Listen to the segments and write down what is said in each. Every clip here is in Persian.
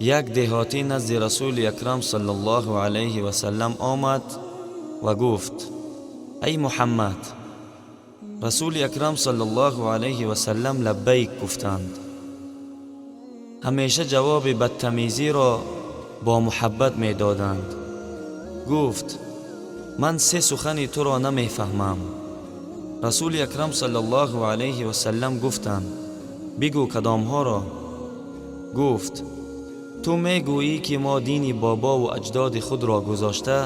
یک دهاتی نزد رسول اکرم صلی الله علیه و سلم آمد و گفت: ای محمد. رسول اکرم صلی الله علیه و سلم لبیک گفتند. همیشه جواب بدتمیزی را با محبت می دادند. گفت: من سه سخن تو را نمی فهمم. رسول اکرم صلی الله علیه و سلم گفتند: بگو کدام ها را؟ گفت: تو می گویی که ما دین بابا و اجداد خود را گذاشته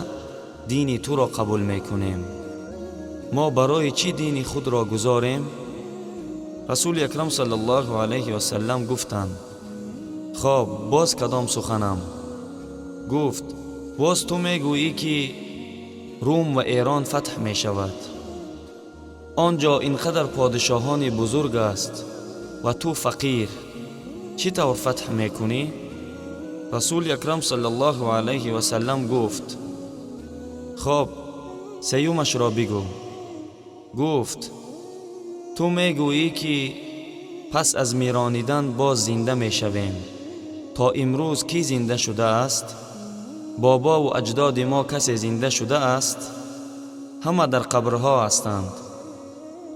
دین تو را قبول می کنیم. ما برای چی دین خود را گذاریم؟ رسول اکرم صلی الله علیه و سلم گفتند: خب باز کدام سخنم؟ گفت: باز تو می گویی که روم و ایران فتح می شود. آنجا اینقدر پادشاهان بزرگ است و تو فقیر، چی طور فتح می کنی؟ رسول اکرم صلی الله علیه و سلم گفت: خب سیومش را بگو. گفت: تو می گویی که پس از میرانیدن باز زنده می شویم. تا امروز کی زنده شده است؟ بابا و اجداد ما کسی زنده شده است؟ همه در قبرها هستند.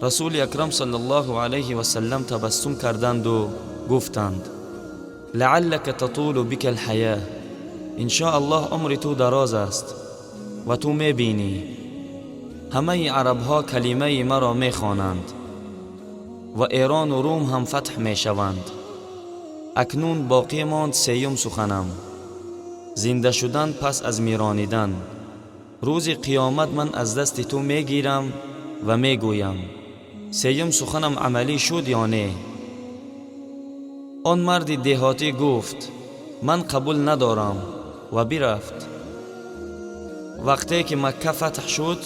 رسول اکرم صلی الله علیه و سلم تبسم کردند و گفتند: لعلک تطول بک الحیاه. ان شاء الله عمر تو دراز است و تو می بینی همه عرب ها کلمه مرا می خوانند و ایران و روم هم فتح می شوند. اکنون باقی ماند سیوم سخنم، زنده شدن پس از میرانیدن. روز قیامت من از دست تو می گیرم و می گویم: سیوم سخنم عملی شد یا نه؟ آن مرد دهاتی گفت: من قبول ندارم و برفت. وقتی که مکه فتح شد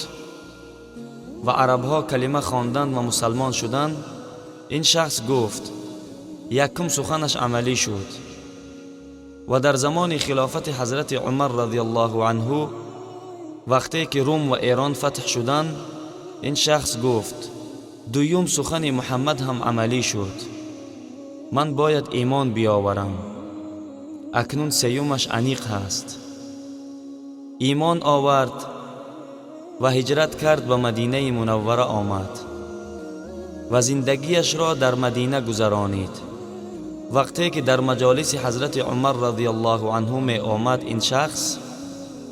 و عرب ها کلمه خواندند و مسلمان شدند، این شخص گفت: یکم سخنش عملی شد. و در زمان خلافت حضرت عمر رضی الله عنه وقتی که روم و ایران فتح شدند، این شخص گفت: دویم سخن محمد هم عملی شد. من باید ایمان بیاورم. اکنون سیومش انیق هست. ایمان آورد و هجرت کرد و مدینه منوره آمد و زندگیش را در مدینه گذرانید. وقتی که در مجالس حضرت عمر رضی الله عنه می آمد این شخص،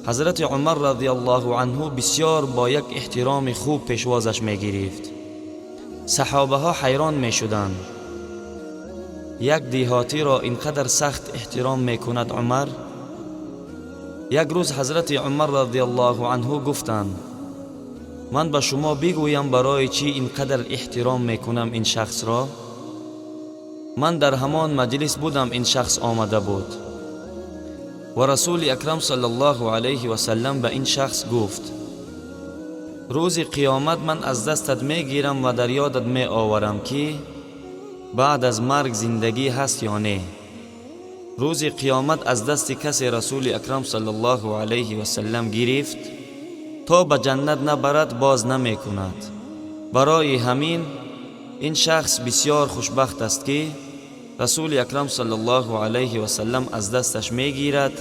حضرت عمر رضی الله عنه بسیار با یک احترام خوب پیشوازش می گرفت. صحابه ها حیران می شدند. یک دهاتی را اینقدر سخت احترام می کند عمر؟ یک روز حضرت عمر رضی الله عنه گفتند: من به شما بگویم برای چی اینقدر احترام می کنم این شخص را؟ من در همان مجلس بودم این شخص آمده بود و رسول اکرم صلی الله علیه و سلم به این شخص گفت: روز قیامت من از دستت می گیرم و در یادت می آورم که بعد از مرگ زندگی هست یا نه. روز قیامت از دست کسی رسول اکرم صلی الله علیه و سلم گرفت تا به جنت نبرد باز نمی کند. برای همین این شخص بسیار خوشبخت است که رسول اکرم صلی الله علیه و سلم از دستش می گیرد،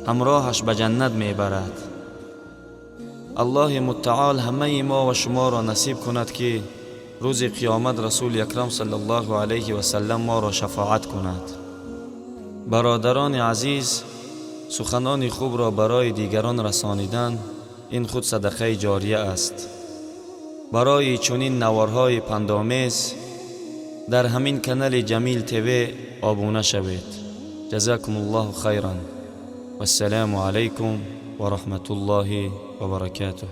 همراهش به جنت می برد. الله متعال همه ما و شما را نصیب کند که روز قیامت رسول اکرم صلی الله علیه و سلم ما را شفاعت کند. برادران عزیز، سخنان خوب را برای دیگران رسانیدن این خود صدقه جاریه است. برای چنین نوارهای پندآمیز در همین کانال جمیل تیوی آبونه شوید. جزاکم الله خیرا و السلام علیکم و رحمت الله و برکاته.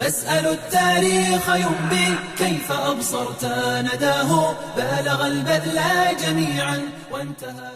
أسأل التاريخ ينبي كيف أبصرت نداه، بالغ البذل جميعا وانتهى